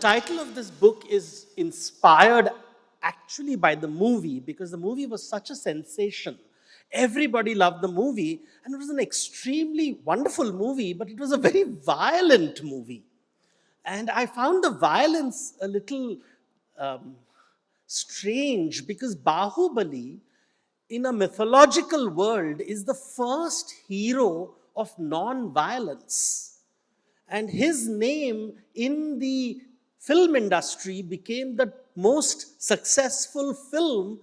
title of this book is inspired actually by the movie because the movie was such a sensation. Everybody loved the movie, and it was an extremely wonderful movie, but it was a very violent movie. And I found the violence a little strange because Bahubali, in a mythological world, is the first hero of non violence. And his name in the film industry became the most successful film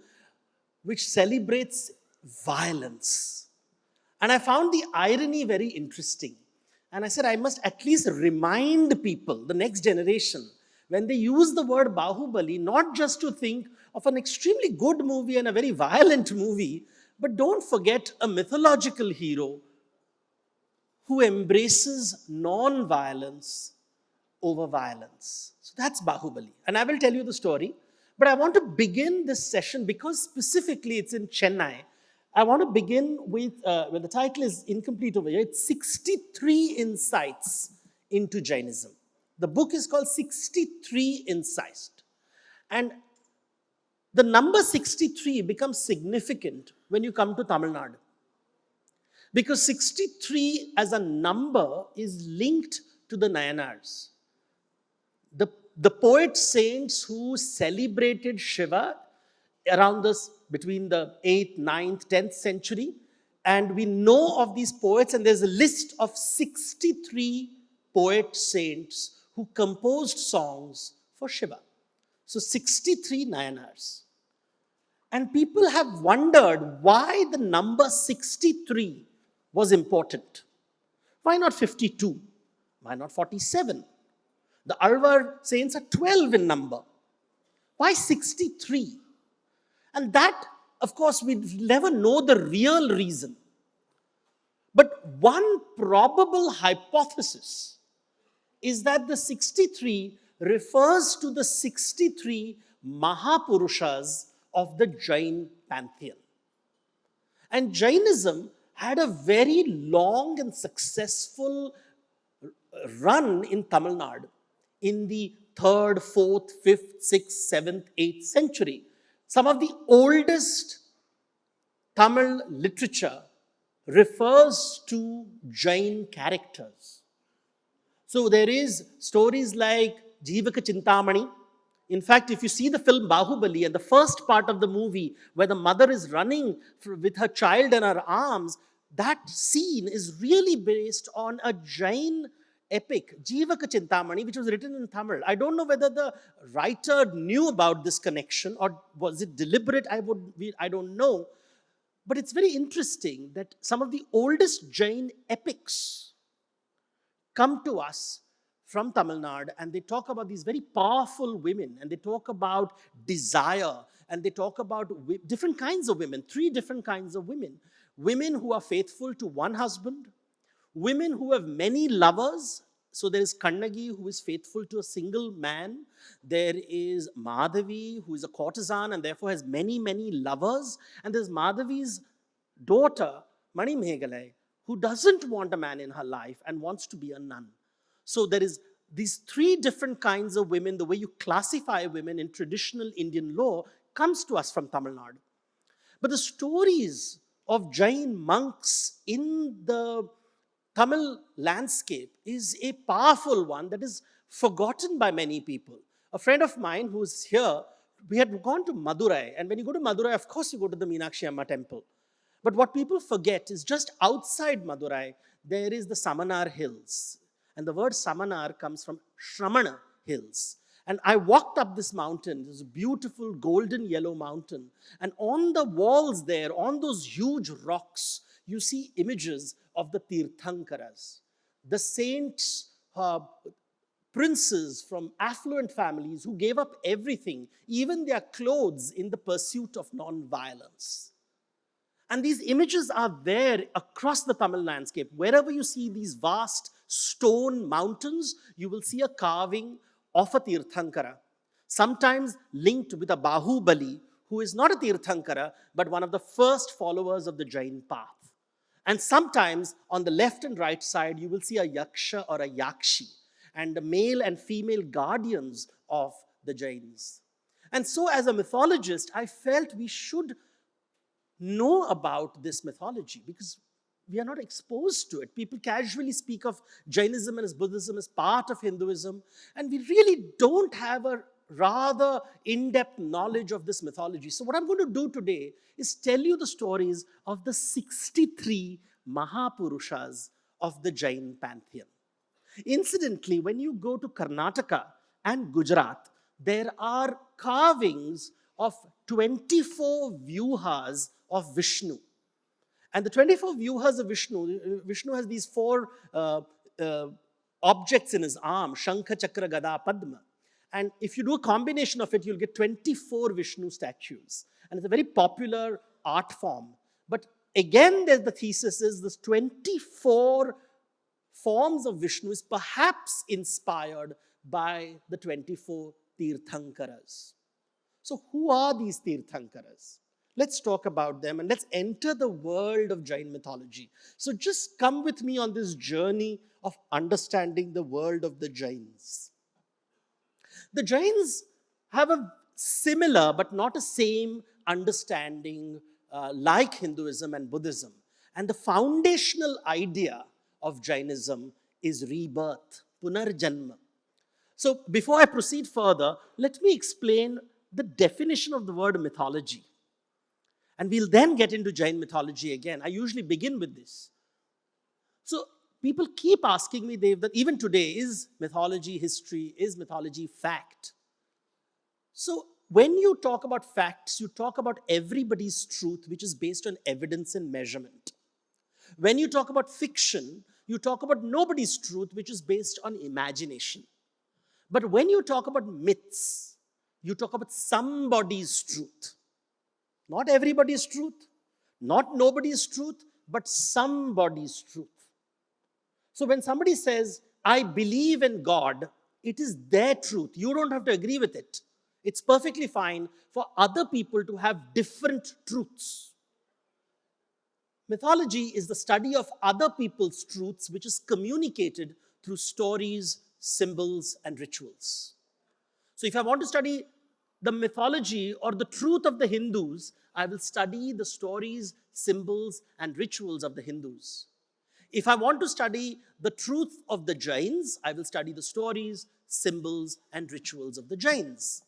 which celebrates violence. And I found the irony very interesting. And I said, I must at least remind people, the next generation, when they use the word Bahubali, not just to think of an extremely good movie and a very violent movie, but don't forget a mythological hero who embraces non-violence over violence. So that's Bahubali. And I will tell you the story. But I want to begin this session because specifically it's in Chennai. I want to begin with, well, the title is incomplete over here. It's 63 Insights into Jainism. The book is called 63 Insights. And the number 63 becomes significant when you come to Tamil Nadu. Because 63 as a number is linked to the Nayanars. The poet saints who celebrated Shiva around this between the 8th, 9th, 10th century. And we know of these poets, and there's a list of 63 poet saints who composed songs for Shiva. So 63 Nayanars. And people have wondered why the number 63 was important. Why not 52? Why not 47? The Alvar saints are 12 in number. Why 63? And that, of course, we never know the real reason. But one probable hypothesis is that the 63 refers to the 63 Mahapurushas of the Jain pantheon. And Jainism had a very long and successful run in Tamil Nadu in the 3rd, 4th, 5th, 6th, 7th, 8th century. Some of the oldest Tamil literature refers to Jain characters. So there is stories like Jivaka Chintamani. In fact, if you see the film Bahubali and the first part of the movie where the mother is running with her child in her arms, that scene is really based on a Jain epic, Jivaka Chintamani, which was written in Tamil. I don't know whether the writer knew about this connection or was it deliberate, I don't know. But it's very interesting that some of the oldest Jain epics come to us from Tamil Nadu, and they talk about these very powerful women, and they talk about desire, and they talk about different kinds of women, 3 different kinds of women. Women who are faithful to one husband, women who have many lovers. So there is Kannagi, who is faithful to a single man. There is Madhavi, who is a courtesan and therefore has many, many lovers. And there's Madhavi's daughter, Mani Megalai, who doesn't want a man in her life and wants to be a nun. So there is these 3 different kinds of women. The way you classify women in traditional Indian law comes to us from Tamil Nadu. But the stories of Jain monks in the Tamil landscape is a powerful one that is forgotten by many people. A friend of mine who's here, we had gone to Madurai, and when you go to Madurai, of course you go to the Meenakshi Amma temple. But what people forget is just outside Madurai, there is the Samanar Hills. And the word Samanar comes from Shramana Hills. And I walked up this mountain. It was a beautiful golden yellow mountain. And on the walls there, on those huge rocks, you see images of the Tirthankaras, the saints, princes from affluent families who gave up everything, even their clothes, in the pursuit of non-violence. And these images are there across the Tamil landscape. Wherever you see these vast stone mountains, you will see a carving of a Tirthankara, sometimes linked with a Bahubali, who is not a Tirthankara, but one of the first followers of the Jain path. And sometimes on the left and right side, you will see a Yaksha or a Yakshi. and the male and female guardians of the Jains. And so, as a mythologist, I felt we should know about this mythology because we are not exposed to it. People casually speak of Jainism and Buddhism as part of Hinduism, and we really don't have a rather in-depth knowledge of this mythology. So what I'm going to do today is tell you the stories of the 63 Mahapurushas of the Jain pantheon. Incidentally, when you go to Karnataka and Gujarat, there are carvings of 24 vyuhas of Vishnu. And the 24 vyuhas of Vishnu has these four objects in his arm, Shankha, Chakra, Gada, Padma. And if you do a combination of it, you'll get 24 Vishnu statues. And it's a very popular art form. But again, the thesis is this 24 forms of Vishnu is perhaps inspired by the 24 Tirthankaras. So who are these Tirthankaras? Let's talk about them and let's enter the world of Jain mythology. So just come with me on this journey of understanding the world of the Jains. The Jains have a similar but not a same understanding like Hinduism and Buddhism. And the foundational idea of Jainism is rebirth, punarjanma. So before I proceed further, let me explain the definition of the word mythology. And we'll then get into Jain mythology again. I usually begin with this. So people keep asking me, Dev, that even today, is mythology history? Is mythology fact? So when you talk about facts, you talk about everybody's truth, which is based on evidence and measurement. When you talk about fiction, you talk about nobody's truth, which is based on imagination. But when you talk about myths, you talk about somebody's truth. Not everybody's truth, not nobody's truth, but somebody's truth. So when somebody says, I believe in God, it is their truth. You don't have to agree with it. It's perfectly fine for other people to have different truths. Mythology is the study of other people's truths, which is communicated through stories, symbols, and rituals. So if I want to study the mythology or the truth of the Hindus, I will study the stories, symbols, and rituals of the Hindus. If I want to study the truth of the Jains, I will study the stories, symbols, and rituals of the Jains.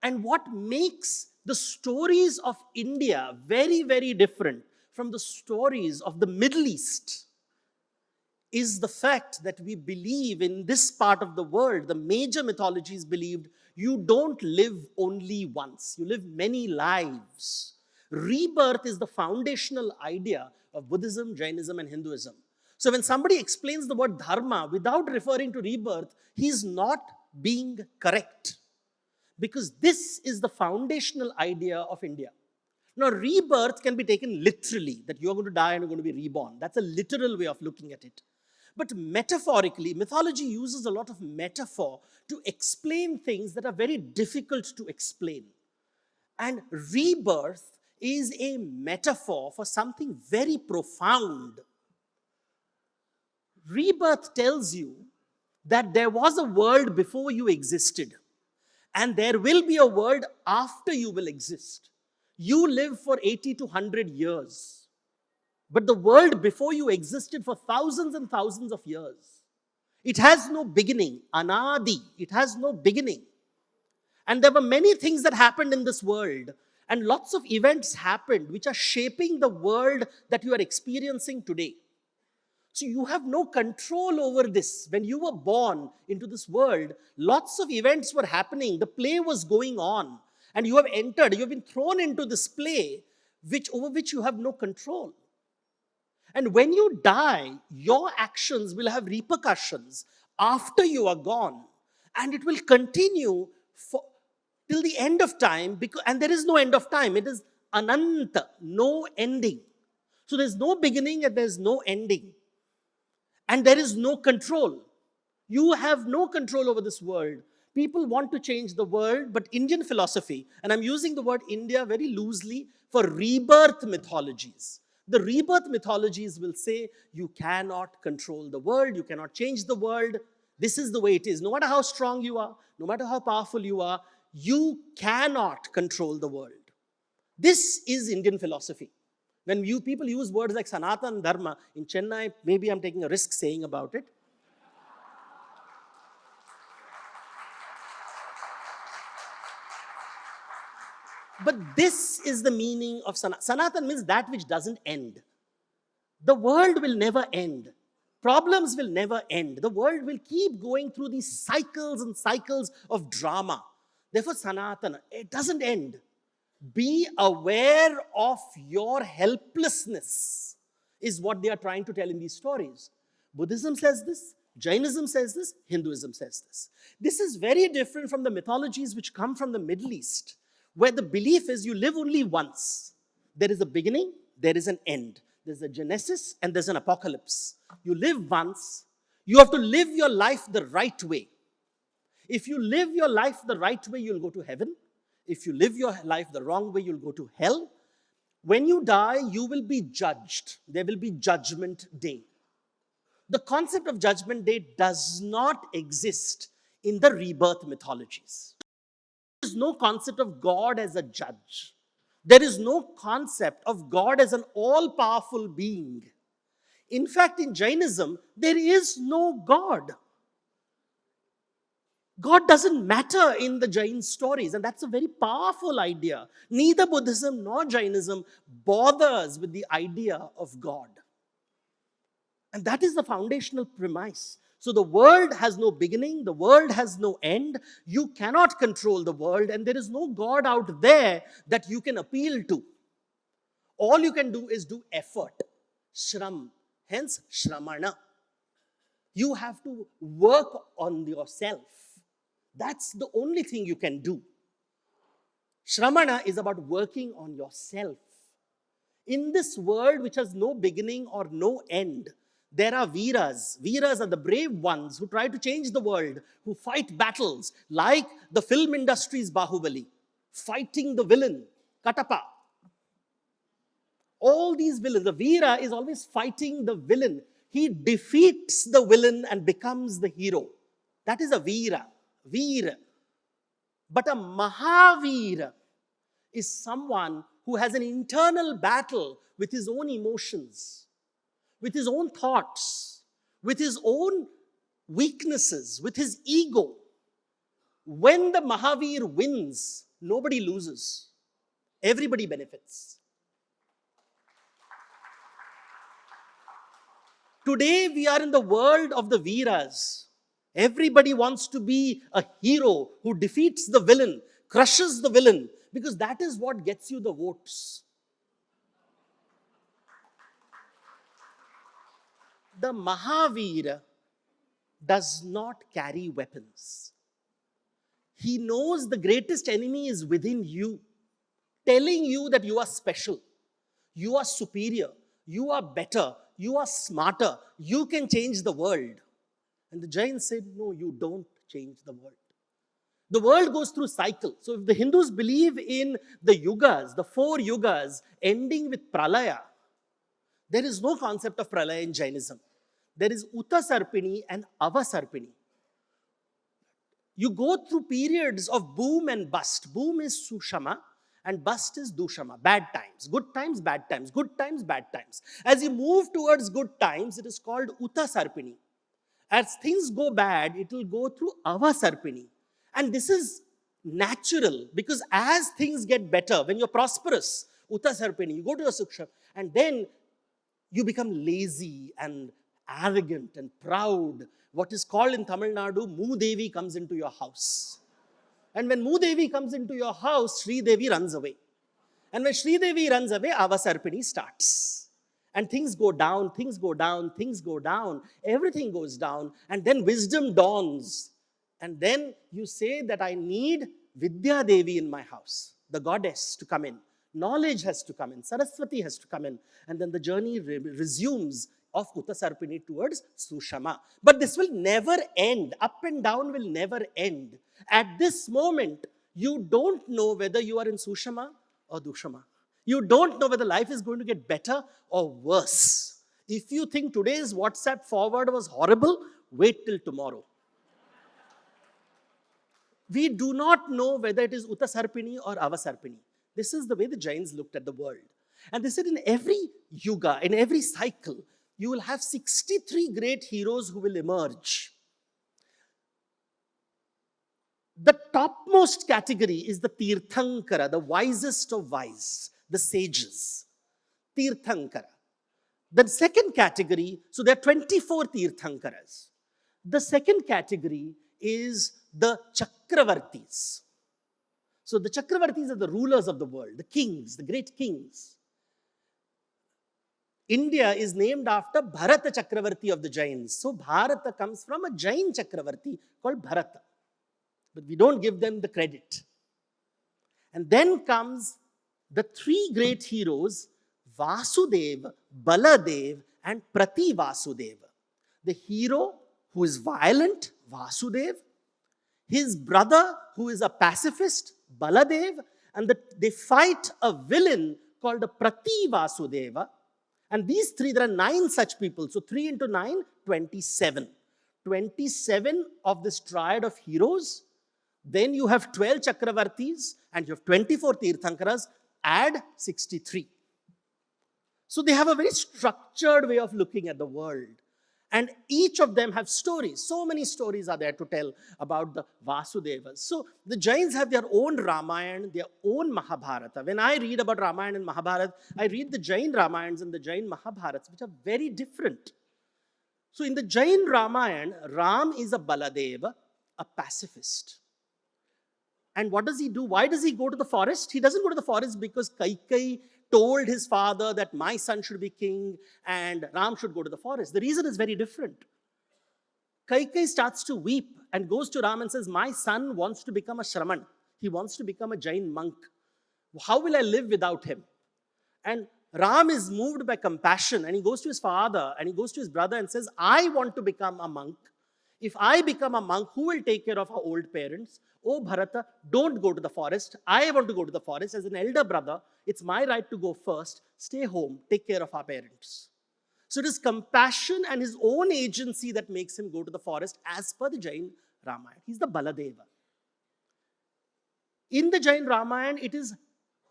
And what makes the stories of India very, very different from the stories of the Middle East is the fact that we believe in this part of the world, the major mythologies believed you don't live only once, you live many lives. Rebirth is the foundational idea of Buddhism, Jainism, and Hinduism. So when somebody explains the word dharma without referring to rebirth, he's not being correct. Because this is the foundational idea of India. Now, rebirth can be taken literally, that you're going to die and you're going to be reborn. That's a literal way of looking at it. But metaphorically, mythology uses a lot of metaphor to explain things that are very difficult to explain. And rebirth is a metaphor for something very profound. Rebirth tells you that there was a world before you existed, and there will be a world after you will exist. You live for 80 to 100 years. But the world before you existed for thousands and thousands of years. It has no beginning. Anadi. It has no beginning. And there were many things that happened in this world. And lots of events happened which are shaping the world that you are experiencing today. So you have no control over this. When you were born into this world, lots of events were happening. The play was going on. And you have entered, you have been thrown into this play over which you have no control. And when you die, your actions will have repercussions after you are gone. And it will continue till the end of time. And there is no end of time. It is ananta, no ending. So there's no beginning and there's no ending. And there is no control. You have no control over this world. People want to change the world, but Indian philosophy, and I'm using the word India very loosely for rebirth mythologies. The rebirth mythologies will say you cannot control the world, you cannot change the world. This is the way it is. No matter how strong you are, no matter how powerful you are, you cannot control the world. This is Indian philosophy. When people use words like Sanatan Dharma, in Chennai, maybe I'm taking a risk saying about it. But this is the meaning of Sanatan. Sanatan means that which doesn't end. The world will never end. Problems will never end. The world will keep going through these cycles and cycles of drama. Therefore, Sanatana, it doesn't end. Be aware of your helplessness, is what they are trying to tell in these stories. Buddhism says this, Jainism says this, Hinduism says this. This is very different from the mythologies which come from the Middle East, where the belief is you live only once. There is a beginning, there is an end. There's a genesis and there's an apocalypse. You live once. You have to live your life the right way. If you live your life the right way, you'll go to heaven. If you live your life the wrong way, you'll go to hell. When you die, you will be judged. There will be judgment day. The concept of judgment day does not exist in the rebirth mythologies. There is no concept of God as a judge. There is no concept of God as an all-powerful being. In fact, in Jainism, there is no God. God doesn't matter in the Jain stories, and that's a very powerful idea. Neither Buddhism nor Jainism bothers with the idea of God. And that is the foundational premise. So the world has no beginning, the world has no end. You cannot control the world, and there is no God out there that you can appeal to. All you can do is do effort, shram, hence shramana. You have to work on yourself. That's the only thing you can do. Shramana is about working on yourself. In this world which has no beginning or no end, there are Veeras. Veeras are the brave ones who try to change the world, who fight battles, like the film industry's Bahubali, fighting the villain, Katapa. All these villains, the Veera is always fighting the villain. He defeats the villain and becomes the hero. That is a Veera, Veer. But a Mahavira is someone who has an internal battle with his own emotions, with his own thoughts, with his own weaknesses, with his ego. When the Mahavir wins, nobody loses. Everybody benefits. Today, we are in the world of the Veeras. Everybody wants to be a hero who defeats the villain, crushes the villain, because that is what gets you the votes. The Mahavira does not carry weapons. He knows the greatest enemy is within you, telling you that you are special, you are superior, you are better, you are smarter, you can change the world. And the Jains said, no, you don't change the world. The world goes through cycle. So if the Hindus believe in the yugas, the 4 yugas ending with pralaya, there is no concept of pralaya in Jainism. There is Uttasarpini and Avasarpini. You go through periods of boom and bust. Boom is Sushama and bust is Dushama, bad times. Good times, bad times. Good times, bad times. As you move towards good times, it is called Uttasarpini. As things go bad, it will go through Avasarpini. And this is natural, because as things get better, when you're prosperous, Uttasarpini, you go to a Suksha, and then you become lazy and arrogant and proud. What is called in Tamil Nadu, Moodevi comes into your house. And when Moodevi comes into your house, Sri Devi runs away. And when Sri Devi runs away, Avasarpini starts. And things go down, things go down, things go down. Everything goes down. And then wisdom dawns. And then you say that I need Vidya Devi in my house, the goddess, to come in. Knowledge has to come in. Saraswati has to come in. And then the journey resumes of Uttasarpini towards Sushama. But this will never end. Up and down will never end. At this moment, you don't know whether you are in Sushama or Dushama. You don't know whether life is going to get better or worse. If you think today's WhatsApp forward was horrible, wait till tomorrow. We do not know whether it is Uttasarpini or Avasarpini. This is the way the Jains looked at the world. And they said in every yuga, in every cycle, you will have 63 great heroes who will emerge. The topmost category is the Tirthankara, the wisest of wise, the sages. Tirthankara. The second category, so there are 24 Tirthankaras. The second category is the Chakravartis. So the Chakravartis are the rulers of the world, the kings, the great kings. India is named after Bharata Chakravarti of the Jains. So Bharata comes from a Jain Chakravarti called Bharata. But we don't give them the credit. And then comes the three great heroes, Vasudeva, Baladev, and Prati Vasudeva. The hero who is violent, Vasudeva, his brother who is a pacifist, Baladev, and they fight a villain called a Prati Vasudeva. And these three, there are 9 such people. So 3 into 9, 27. 27 of this triad of heroes. Then you have 12 Chakravartis and you have 24 Tirthankaras. Add 63. So they have a very structured way of looking at the world. And each of them have stories. So many stories are there to tell about the Vasudevas. So the Jains have their own Ramayana, their own Mahabharata. When I read about Ramayana and Mahabharata, I read the Jain Ramayans and the Jain Mahabharats, which are very different. So in the Jain Ramayana, Ram is a Baladeva, a pacifist. And what does he do? Why does he go to the forest? He doesn't go to the forest because Kaikeyi told his father that my son should be king and Ram should go to the forest. The reason is very different. Kaikeyi starts to weep and goes to Ram and says, my son wants to become a Shraman. He wants to become a Jain monk. How will I live without him? And Ram is moved by compassion and he goes to his father and he goes to his brother and says, I want to become a monk. If I become a monk, who will take care of our old parents? Oh, Bharata, don't go to the forest. I want to go to the forest. As an elder brother, it's my right to go first. Stay home. Take care of our parents. So it is compassion and his own agency that makes him go to the forest as per the Jain Ramayana. He's the Baladeva. In the Jain Ramayana, it is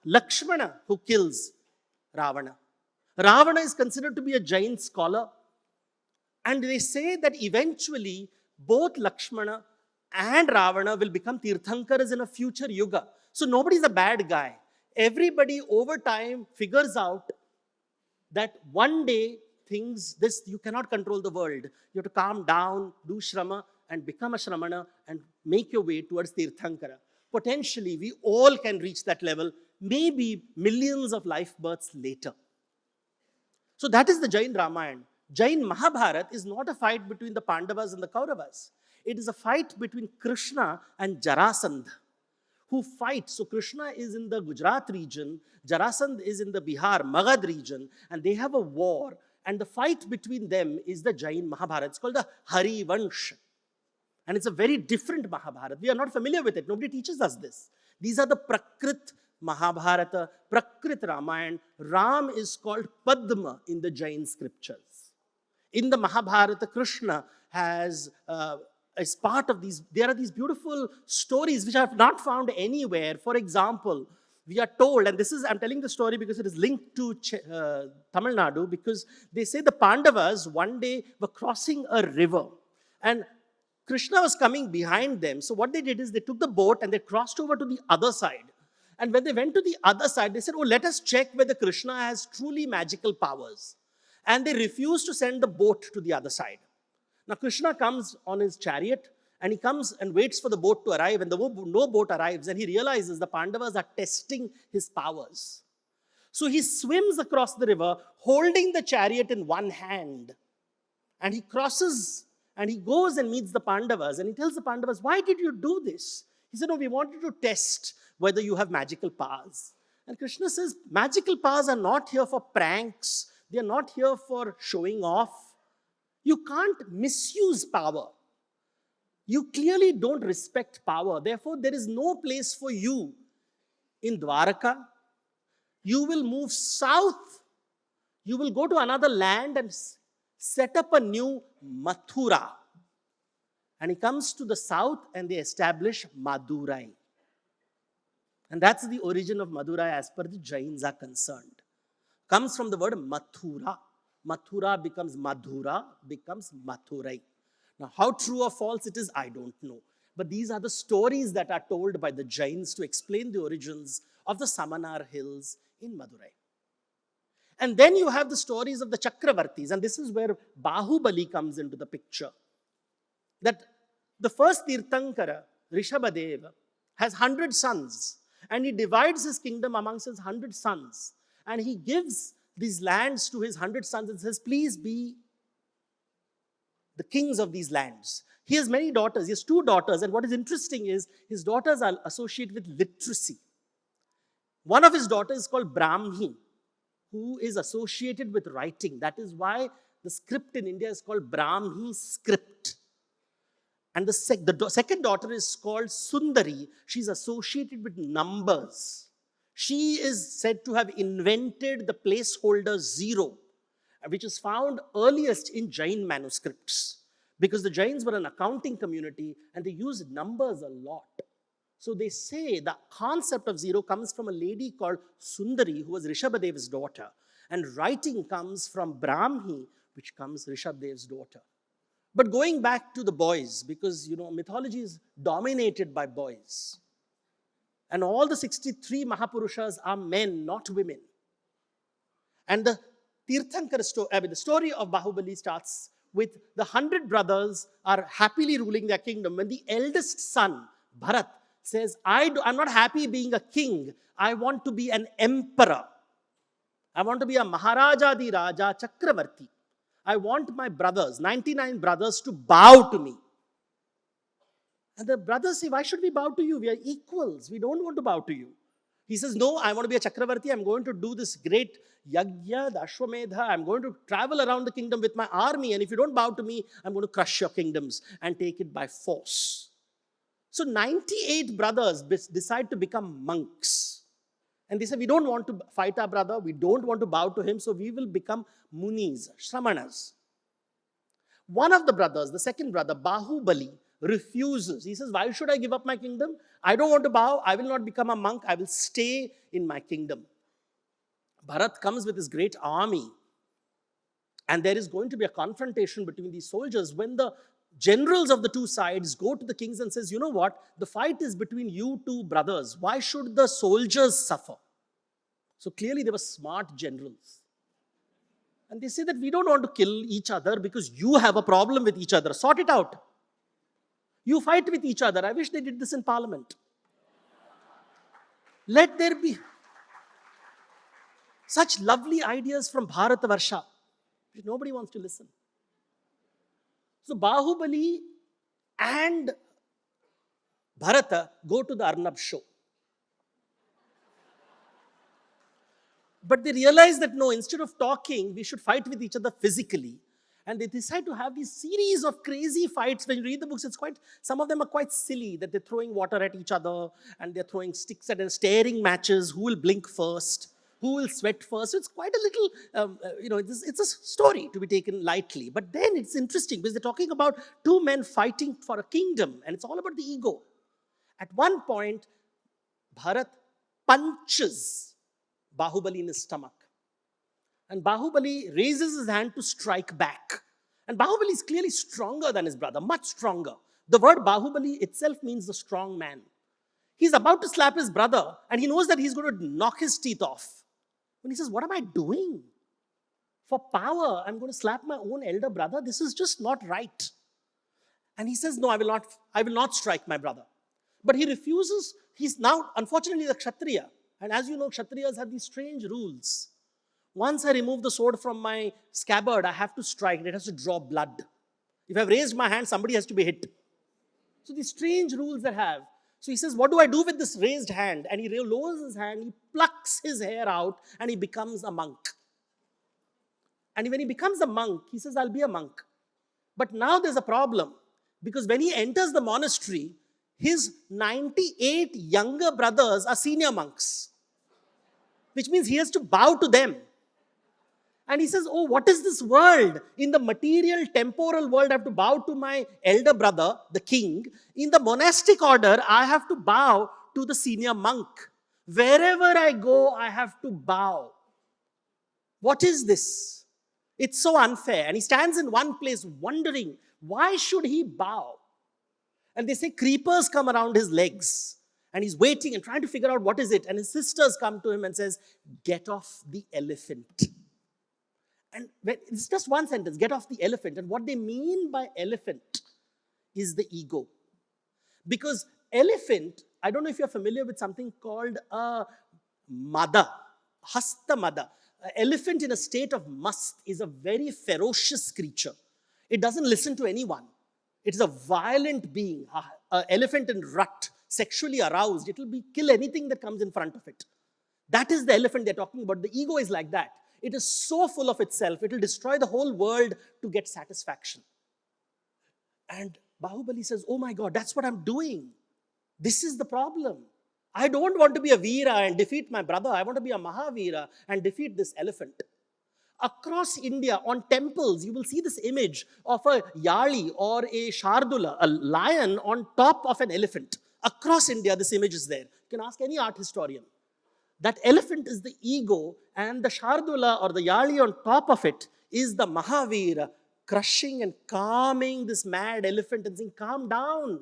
Lakshmana who kills Ravana. Ravana is considered to be a Jain scholar. And they say that eventually both Lakshmana and Ravana will become Tirthankaras in a future yuga. So nobody's a bad guy. Everybody over time figures out that one day you cannot control the world. You have to calm down, do Shrama and become a Shramana and make your way towards Tirthankara. Potentially, we all can reach that level, maybe millions of life births later. So that is the Jain Ramayana. Jain Mahabharata is not a fight between the Pandavas and the Kauravas. It is a fight between Krishna and Jarasandha, who fight. So Krishna is in the Gujarat region, Jarasandha is in the Bihar, Magad region, and they have a war. And the fight between them is the Jain Mahabharata. It's called the Hari Vansh. And it's a very different Mahabharata. We are not familiar with it. Nobody teaches us this. These are the Prakrit Mahabharata, Prakrit Ramayana. Ram is called Padma in the Jain scriptures. In the Mahabharata, Krishna as part of these, there are these beautiful stories which I have not found anywhere. For example, we are told, and I'm telling the story because it is linked to Tamil Nadu, because they say the Pandavas one day were crossing a river and Krishna was coming behind them. So what they did is they took the boat and they crossed over to the other side. And when they went to the other side, they said, oh, let us check whether Krishna has truly magical powers. And they refused to send the boat to the other side. Now Krishna comes on his chariot and he comes and waits for the boat to arrive, and no boat arrives, and he realizes the Pandavas are testing his powers. So he swims across the river holding the chariot in one hand, and he crosses and he goes and meets the Pandavas and he tells the Pandavas, why did you do this? He said, no, we wanted to test whether you have magical powers. And Krishna says, magical powers are not here for pranks. They are not here for showing off. You can't misuse power. You clearly don't respect power. Therefore, there is no place for you in Dwaraka. You will move south. You will go to another land and set up a new Mathura. And he comes to the south and they establish Madurai. And that's the origin of Madurai as per the Jains are concerned. Comes from the word Mathura. Mathura becomes Madhura, becomes Mathurai. Now, how true or false it is, I don't know. But these are the stories that are told by the Jains to explain the origins of the Samanar hills in Madurai. And then you have the stories of the Chakravartis, and this is where Bahubali comes into the picture. That the first Tirthankara, Rishabhadeva, has 100 sons, and he divides his kingdom amongst his 100 sons, and he gives these lands to his 100 sons and says, please be the kings of these lands. He has many daughters. He has 2 daughters, and what is interesting is his daughters are associated with literacy. One of his daughters is called Brahmi, who is associated with writing. That is why the script in India is called Brahmi script. And the second daughter is called Sundari. She's associated with numbers. She is said to have invented the placeholder 0, which is found earliest in Jain manuscripts. Because the Jains were an accounting community and they used numbers a lot. So they say the concept of 0 comes from a lady called Sundari, who was Rishabhadeva's daughter. And writing comes from Brahmi, which comes Rishabhadeva's daughter. But going back to the boys, because mythology is dominated by boys. And all the 63 Mahapurushas are men, not women. And the Tirthankara story, the story of Bahubali starts with the 100 brothers are happily ruling their kingdom. When the eldest son, Bharat, says, I'm not happy being a king. I want to be an emperor. I want to be a Maharaja di Raja Chakravarti. I want my brothers, 99 brothers, to bow to me. And the brothers say, why should we bow to you? We are equals. We don't want to bow to you. He says, no, I want to be a Chakravarti. I'm going to do this great Yajna, the Ashwamedha. I'm going to travel around the kingdom with my army. And if you don't bow to me, I'm going to crush your kingdoms and take it by force. So 98 brothers decide to become monks. And they say, we don't want to fight our brother. We don't want to bow to him. So we will become munis, shramanas. One of the brothers, the second brother, Bahubali, refuses. He says, why should I give up my kingdom? I don't want to bow. I will not become a monk. I will stay in my kingdom. Bharat comes with his great army. And there is going to be a confrontation between these soldiers when the generals of the 2 sides go to the kings and says, you know what? The fight is between you 2 brothers. Why should the soldiers suffer? So clearly they were smart generals. And they say that we don't want to kill each other because you have a problem with each other. Sort it out. You fight with each other. I wish they did this in parliament. Let there be such lovely ideas from Bharatavarsha. Nobody wants to listen. So Bahubali and Bharata go to the Arnab show. But they realize that no, instead of talking, we should fight with each other physically. And they decide to have these series of crazy fights. When you read the books, some of them are quite silly, that they're throwing water at each other and they're throwing sticks at and staring matches, who will blink first, who will sweat first. So it's quite a little, it's a story to be taken lightly. But then it's interesting because they're talking about 2 men fighting for a kingdom and it's all about the ego. At one point, Bharat punches Bahubali in his stomach. And Bahubali raises his hand to strike back. And Bahubali is clearly stronger than his brother, much stronger. The word Bahubali itself means the strong man. He's about to slap his brother and he knows that he's going to knock his teeth off. When he says, what am I doing? For power, I'm going to slap my own elder brother. This is just not right. And he says, no, I will not strike my brother. But he refuses. He's now, unfortunately, a Kshatriya. And as you know, Kshatriyas have these strange rules. Once I remove the sword from my scabbard, I have to strike. It has to draw blood. If I've raised my hand, somebody has to be hit. So these strange rules they have. So he says, what do I do with this raised hand? And he lowers his hand, he plucks his hair out, and he becomes a monk. And when he becomes a monk, he says, I'll be a monk. But now there's a problem. Because when he enters the monastery, his 98 younger brothers are senior monks. Which means he has to bow to them. And he says, oh, what is this world? In the material, temporal world, I have to bow to my elder brother, the king. In the monastic order, I have to bow to the senior monk. Wherever I go, I have to bow. What is this? It's so unfair. And he stands in one place wondering, why should he bow? And they say creepers come around his legs. And he's waiting and trying to figure out what is it. And his sisters come to him and says, get off the elephant. And it's just one sentence, get off the elephant. And what they mean by elephant is the ego. Because elephant, I don't know if you're familiar with something called a mada, hasta mada. An elephant in a state of mast is a very ferocious creature. It doesn't listen to anyone. It is a violent being. An elephant in rut, sexually aroused, it will kill anything that comes in front of it. That is the elephant they're talking about. The ego is like that. It is so full of itself, it will destroy the whole world to get satisfaction. And Bahubali says, oh my God, that's what I'm doing. This is the problem. I don't want to be a Veera and defeat my brother. I want to be a Mahavira and defeat this elephant. Across India, on temples, you will see this image of a Yali or a Shardula, a lion on top of an elephant. Across India, this image is there. You can ask any art historian. That elephant is the ego, and the Shardula or the Yali on top of it is the Mahavira, crushing and calming this mad elephant and saying, calm down.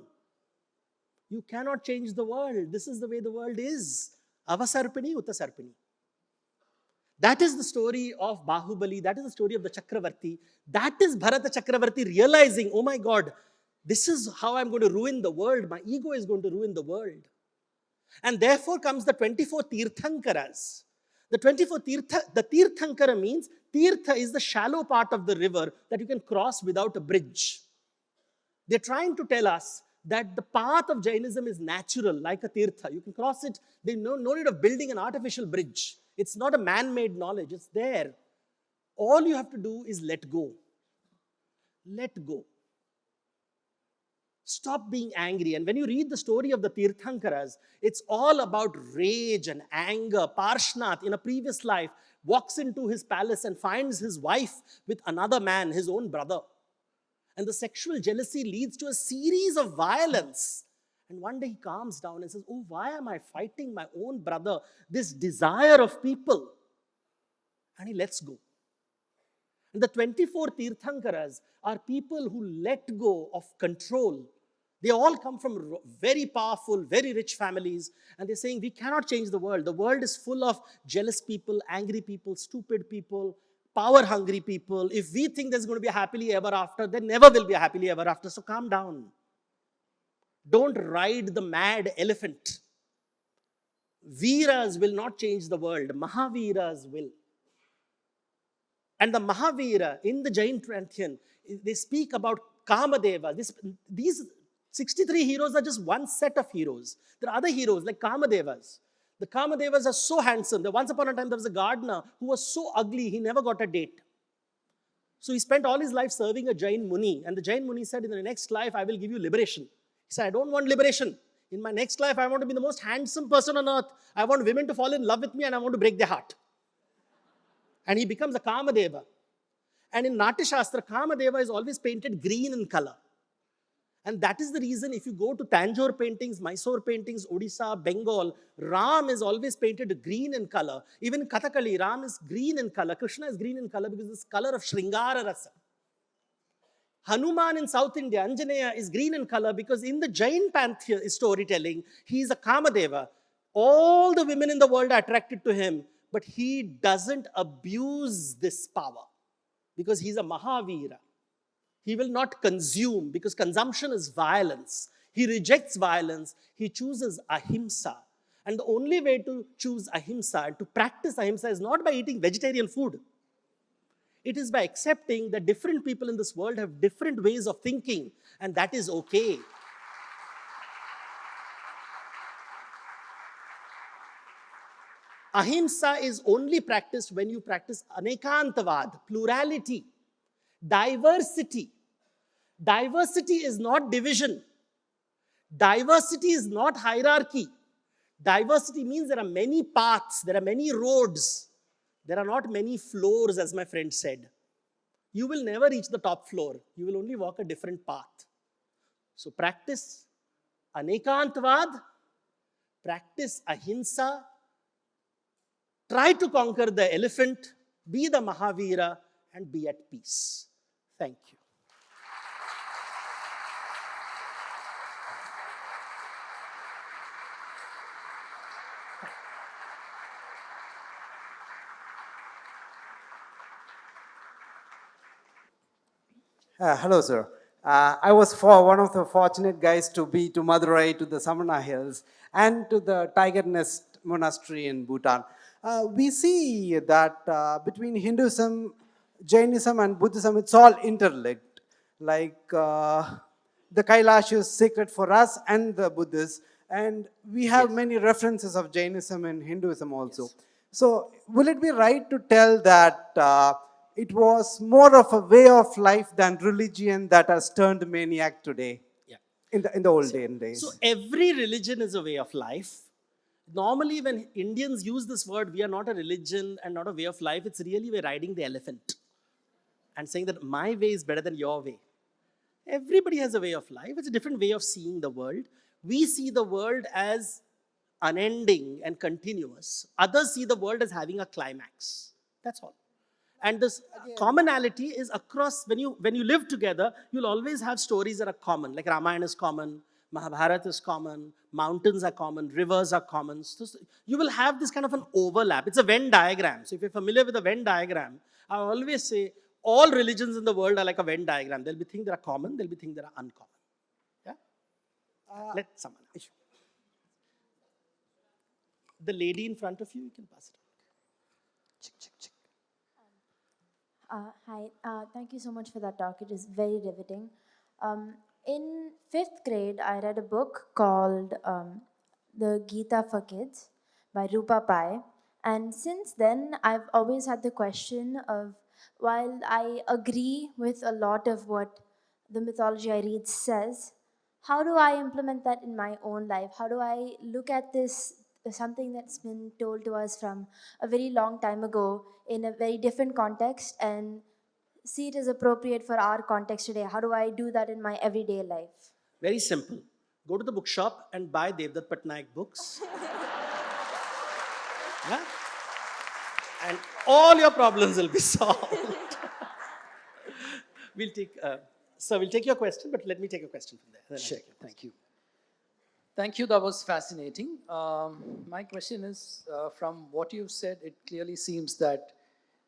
You cannot change the world. This is the way the world is. Avasarpini, Uttasarpini. That is the story of Bahubali. That is the story of the Chakravarti. That is Bharata Chakravarti realizing, oh my God, this is how I'm going to ruin the world. My ego is going to ruin the world. And therefore comes the 24 Tirthankaras. The Tirthankara means, Tirtha is the shallow part of the river that you can cross without a bridge. They're trying to tell us that the path of Jainism is natural, like a Tirtha. You can cross it. There's no need of building an artificial bridge. It's not a man-made knowledge. It's there. All you have to do is let go. Let go. Stop being angry. And when you read the story of the Tirthankaras, it's all about rage and anger. Parshnath, in a previous life, walks into his palace and finds his wife with another man, his own brother. And the sexual jealousy leads to a series of violence. And one day he calms down and says, oh, why am I fighting my own brother? This desire of people. And he lets go. And the 24 Tirthankaras are people who let go of control. They all come from very powerful, very rich families. And they're saying, we cannot change the world. The world is full of jealous people, angry people, stupid people, power-hungry people. If we think there's going to be a happily ever after, there never will be a happily ever after. So calm down. Don't ride the mad elephant. Veeras will not change the world. Mahaviras will. And the Mahavira in the Jain pantheon, they speak about Kamadeva. These 63 heroes are just one set of heroes. There are other heroes like Kamadevas. The Kamadevas are so handsome. Once upon a time, there was a gardener who was so ugly, he never got a date. So he spent all his life serving a Jain Muni. And the Jain Muni said, in the next life, I will give you liberation. He said, I don't want liberation. In my next life, I want to be the most handsome person on earth. I want women to fall in love with me and I want to break their heart. And he becomes a Kamadeva. And in Natya Shastra, Kamadeva is always painted green in color. And that is the reason if you go to Tanjore paintings, Mysore paintings, Odisha, Bengal, Ram is always painted green in color. Even Kathakali, Ram is green in color. Krishna is green in color because it's color of Shringara Rasa. Hanuman in South India, Anjaneya, is green in color because in the Jain pantheon storytelling, he is a Kamadeva. All the women in the world are attracted to him, but he doesn't abuse this power because he's a Mahavira. He will not consume because consumption is violence. He rejects violence. He chooses ahimsa. And the only way to choose ahimsa and to practice ahimsa is not by eating vegetarian food. It is by accepting that different people in this world have different ways of thinking, and that is okay. Ahimsa is only practiced when you practice anekantavad, plurality, diversity. Diversity is not division. Diversity is not hierarchy. Diversity means there are many paths, there are many roads. There are not many floors, as my friend said. You will never reach the top floor. You will only walk a different path. So practice anekantvad, practice ahimsa, try to conquer the elephant, be the Mahavira, and be at peace. Thank you. Hello, sir. I was one of the fortunate guys to be to Madurai, to the Samana Hills, and to the Tiger Nest Monastery in Bhutan. We see that between Hinduism, Jainism, and Buddhism, it's all interlinked. Like the Kailash is sacred for us and the Buddhists, and we have many references of Jainism and Hinduism also. Yes. So, will it be right to tell that it was more of a way of life than religion that has turned maniac today? Yeah. In the olden days. So every religion is a way of life. Normally, when Indians use this word, we are not a religion and not a way of life. It's really we're riding the elephant and saying that my way is better than your way. Everybody has a way of life. It's a different way of seeing the world. We see the world as unending and continuous. Others see the world as having a climax. That's all. And this commonality is across, when you live together, you'll always have stories that are common, like Ramayana is common, Mahabharata is common, mountains are common, rivers are common. So you will have this kind of an overlap. It's a Venn diagram. So if you're familiar with a Venn diagram, I always say all religions in the world are like a Venn diagram. There'll be things that are common, there'll be things that are uncommon. Yeah? Let someone else. The lady in front of you can pass it on. Check, check, check. Hi, thank you so much for that talk. It is very riveting. In 5th grade, I read a book called The Gita for Kids by Rupa Pai. And since then, I've always had the question of, while I agree with a lot of what the mythology I read says, how do I implement that in my own life? How do I look at this, something that's been told to us from a very long time ago in a very different context, and see it as appropriate for our context today? How do I do that in my everyday life? Very simple. Go to the bookshop and buy Devdutt Pattanaik books. Yeah? And all your problems will be solved. We'll take your question, but let me take a question from there. Sure. Thank you. Thank you. That was fascinating. My question is, from what you've said, it clearly seems that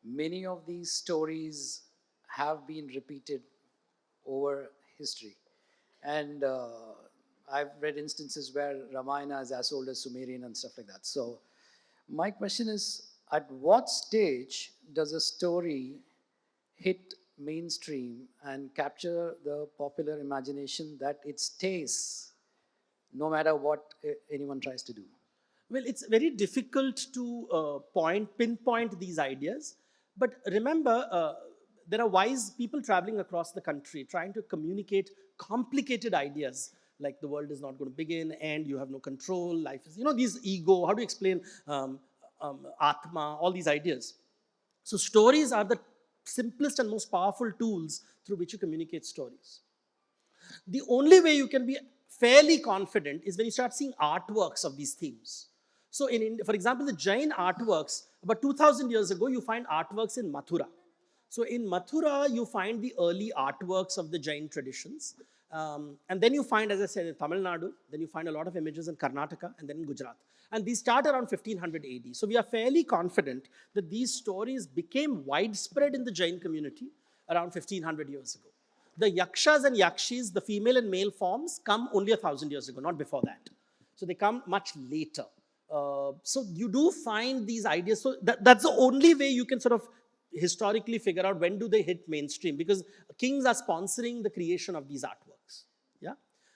many of these stories have been repeated over history. And I've read instances where Ramayana is as old as Sumerian and stuff like that. So my question is, at what stage does a story hit mainstream and capture the popular imagination that it stays no matter what anyone tries to do? Well, it's very difficult to pinpoint these ideas. But remember, there are wise people traveling across the country trying to communicate complicated ideas, like the world is not going to begin and you have no control, life is, these ego, how do you explain Atma, all these ideas. So stories are the simplest and most powerful tools through which you communicate stories. The only way you can be fairly confident is when you start seeing artworks of these themes. So for example, the Jain artworks, about 2000 years ago, you find artworks in Mathura. So in Mathura, you find the early artworks of the Jain traditions. And then you find, as I said, in Tamil Nadu, then you find a lot of images in Karnataka, and then in Gujarat. And these start around 1500 AD. So we are fairly confident that these stories became widespread in the Jain community around 1500 years ago. The yakshas and yakshis, the female and male forms, come only 1000 years ago, not before that. So they come much later. So you do find these ideas. So that's the only way you can sort of historically figure out when do they hit mainstream, because kings are sponsoring the creation of these artworks. Yeah?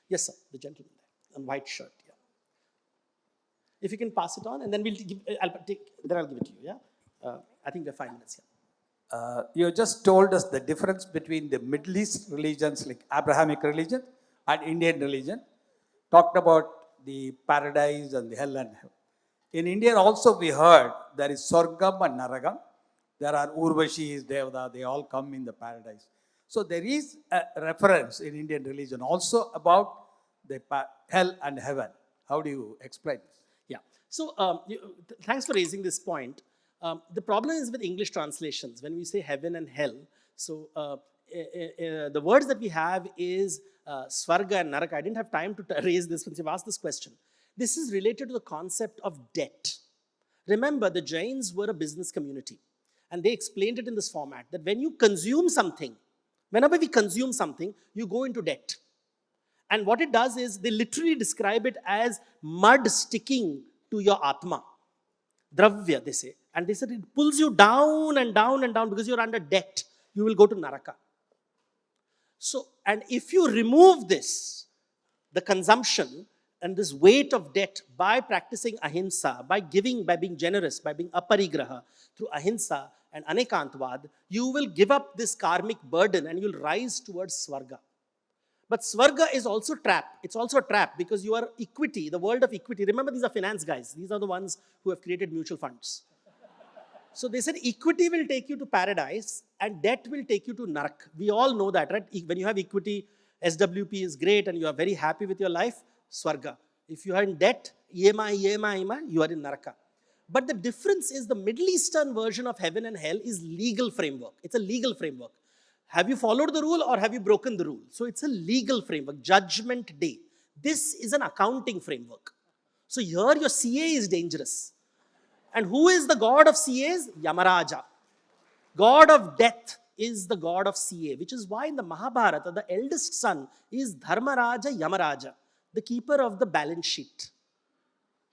Yes, sir. The gentleman there in white shirt. Yeah. If you can pass it on, and then I'll give it to you. Yeah. I think we're 5 minutes. Yeah. You just told us the difference between the Middle East religions like Abrahamic religion and Indian religion. Talked about the paradise and the hell and heaven. In India also we heard there is Sorgam and Naragam. There are Urvashis, Devda, they all come in the paradise. So there is a reference in Indian religion also about the hell and heaven. How do you explain this? Yeah. So thanks for raising this point. The problem is with English translations. When we say heaven and hell, so the words that we have is Svarga and Naraka. I didn't have time to raise this once you've asked this question. This is related to the concept of debt. Remember, the Jains were a business community. And they explained it in this format, that when you consume something, whenever we consume something, you go into debt. And what it does is, they literally describe it as mud sticking to your atma. Dravya, they say. And they said it pulls you down and down and down because you're under debt. You will go to Naraka. So, and if you remove this, the consumption and this weight of debt by practicing ahimsa, by giving, by being generous, by being aparigraha, through ahimsa and anekantvad, you will give up this karmic burden and you'll rise towards Svarga. But Svarga is also trap. It's also a trap because you are equity, the world of equity. Remember, these are finance guys. These are the ones who have created mutual funds. So they said equity will take you to paradise and debt will take you to narak. We all know that, right? When you have equity, SWP is great and you are very happy with your life, Svarga. If you are in debt, EMI, you are in naraka. But the difference is the Middle Eastern version of heaven and hell is legal framework. It's a legal framework. Have you followed the rule or have you broken the rule? So it's a legal framework, judgment day. This is an accounting framework. So here your CA is dangerous. And who is the god of CAs? Yamaraja. God of death is the god of CA, which is why in the Mahabharata, the eldest son is Dharmaraja Yamaraja, the keeper of the balance sheet.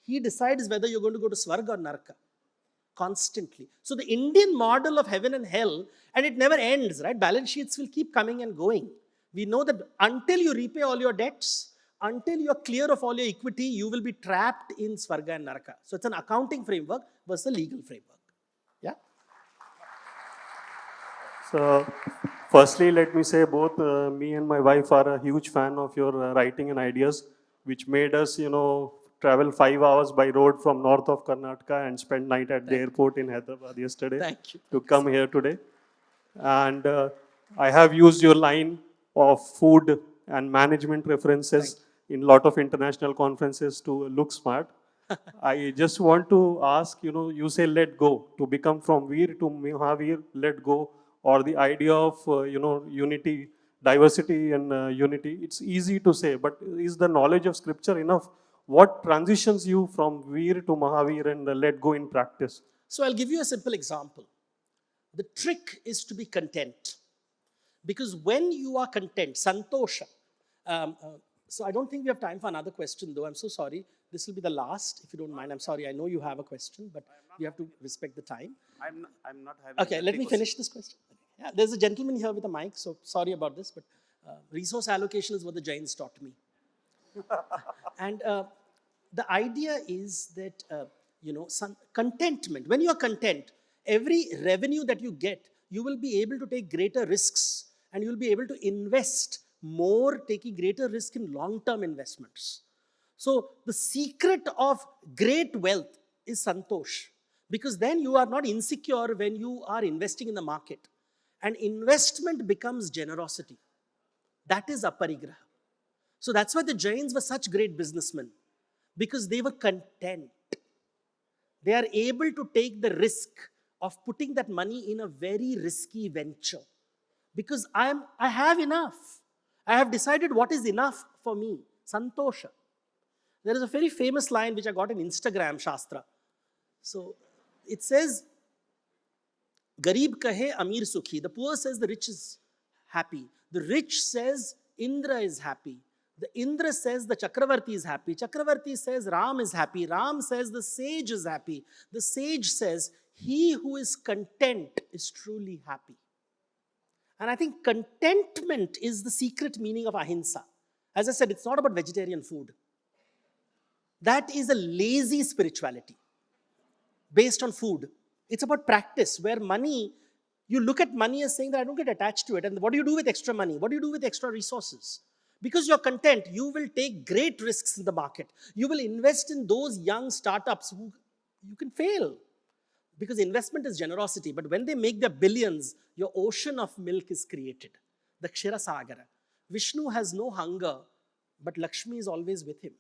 He decides whether you're going to go to Svarga or Naraka constantly. So the Indian model of heaven and hell, and it never ends, right? Balance sheets will keep coming and going. We know that until you repay all your debts, until you're clear of all your equity, you will be trapped in Svarga and Naraka. So it's an accounting framework versus a legal framework. Yeah? So, firstly, let me say both me and my wife are a huge fan of your writing and ideas, which made us, travel 5 hours by road from north of Karnataka and spend night at the airport in Hyderabad yesterday. Thank you. To come here today. And I have used your line of food and management references in a lot of international conferences to look smart. I just want to ask, you say let go, to become from Veer to Mahavir, let go, or the idea of, unity, diversity and unity. It's easy to say, but is the knowledge of scripture enough? What transitions you from Veer to Mahavir and let go in practice? So I'll give you a simple example. The trick is to be content. Because when you are content, santosha. So I don't think we have time for another question though. I'm so sorry. This will be the last, if you don't mind. I'm sorry. I know you have a question, but we have to respect the time. I'm not having. Okay, let me finish this question. Yeah, there's a gentleman here with a mic, so sorry about this, but resource allocation is what the Jains taught me. And the idea is that, some contentment. When you are content, every revenue that you get, you will be able to take greater risks and you will be able to invest more, taking greater risk in long-term investments. So the secret of great wealth is santosh, because then you are not insecure when you are investing in the market. And investment becomes generosity. That is aparigraha. So that's why the Jains were such great businessmen, because they were content. They are able to take the risk of putting that money in a very risky venture. Because I have enough. I have decided what is enough for me. Santosha. There is a very famous line which I got in Instagram Shastra. So it says, Garib kahe Amir sukhi. The poor says the rich is happy. The rich says Indra is happy. The Indra says the Chakravarti is happy. Chakravarti says Ram is happy. Ram says the sage is happy. The sage says he who is content is truly happy. And I think contentment is the secret meaning of ahimsa. As I said, it's not about vegetarian food. That is a lazy spirituality based on food. It's about practice, where money, you look at money as saying that I don't get attached to it. And what do you do with extra money? What do you do with extra resources? Because you're content, you will take great risks in the market. You will invest in those young startups who you can fail. because investment is generosity. But when they make their billions, your ocean of milk is created. The Kshira Sagara. Vishnu has no hunger, but Lakshmi is always with him.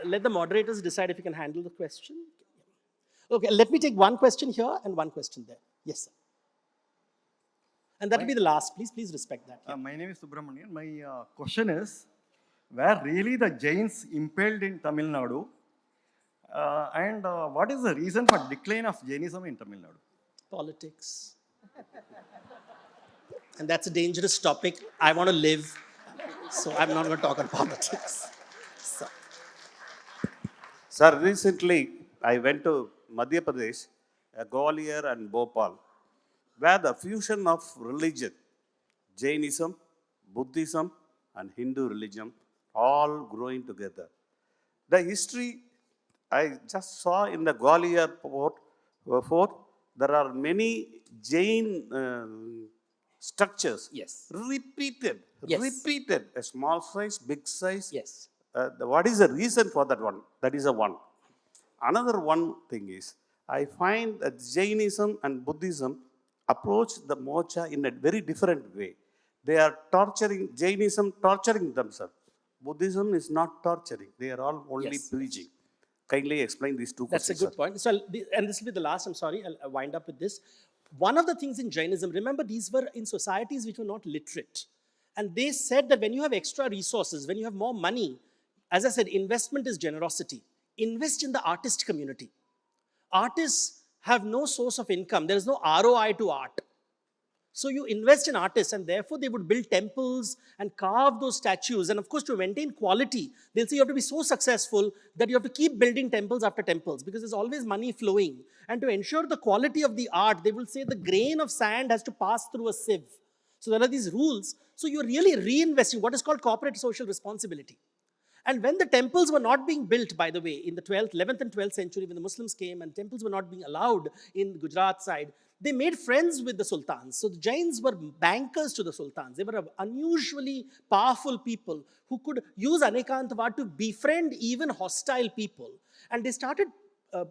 Let the moderators decide if you can handle the question. Okay, let me take one question here and one question there. Yes, sir. And that will be the last. Please respect that. Yeah. My name is Subramanian. My question is, were really the Jains impaled in Tamil Nadu? And what is the reason for decline of Jainism in Tamil Nadu? Politics. And that's a dangerous topic. I want to live, so I'm not going to talk about politics. So. Sir, recently I went to Madhya Pradesh, Gwalior and Bhopal, where the fusion of religion, Jainism, Buddhism and Hindu religion, all growing together. The history I just saw in the Gwalior fort, there are many Jain structures. Yes. Repeated, Yes. a small size, big size. Yes. What is the reason for that one? That is a one. Another one thing is, I find that Jainism and Buddhism approach the moksha in a very different way. They are torturing, Jainism torturing themselves. Buddhism is not torturing. They are all only Yes. preaching. Kindly explain these two That's a questions. good point. So, and this will be the last, I'm sorry, I'll wind up with this. One of the things in Jainism, remember these were in societies which were not literate. And they said that when you have extra resources, when you have more money, as I said, investment is generosity. Invest in the artist community. Artists have no source of income. There is no ROI to art. So you invest in artists, and therefore they would build temples and carve those statues. And of course, to maintain quality, they'll say you have to be so successful that you have to keep building temples after temples, because there's always money flowing. And to ensure the quality of the art, they will say the grain of sand has to pass through a sieve. So there are these rules. So you're really reinvesting what is called corporate social responsibility. And when the temples were not being built, by the way, in the 11th and 12th century, when the Muslims came and temples were not being allowed in Gujarat side, they made friends with the sultans. So the Jains were bankers to the sultans. They were unusually powerful people who could use Anekantavad to befriend even hostile people. And they started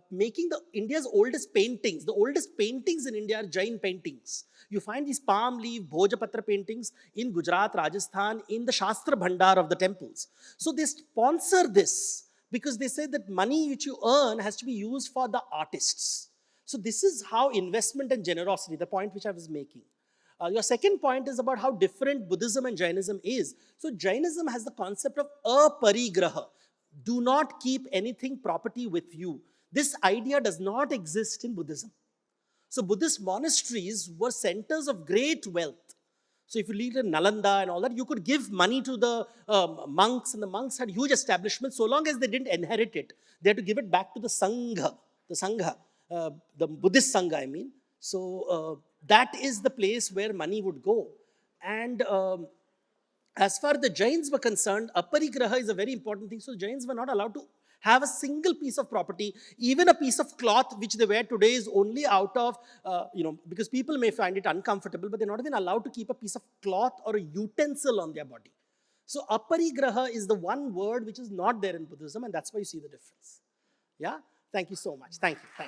making India's oldest paintings. The oldest paintings in India are Jain paintings. You find these palm leaf, Bhojapatra paintings in Gujarat, Rajasthan, in the Shastra Bhandar of the temples. So they sponsor this because they say that money which you earn has to be used for the artists. So this is how investment and generosity, the point which I was making. Your second point is about how different Buddhism and Jainism is. So Jainism has the concept of aparigraha. Do not keep anything property with you. This idea does not exist in Buddhism. So Buddhist monasteries were centers of great wealth. So if you lived in Nalanda and all that, you could give money to the monks, and the monks had huge establishments. So long as they didn't inherit it, they had to give it back to the Sangha, the Buddhist Sangha, I mean. So that is the place where money would go. And as far as the Jains were concerned, aparigraha is a very important thing. So Jains were not allowed to have a single piece of property. Even a piece of cloth which they wear today is only out of, because people may find it uncomfortable, but they're not even allowed to keep a piece of cloth or a utensil on their body. So aparigraha is the one word which is not there in Buddhism, and that's why you see the difference. Yeah? Thank you so much. Thank you.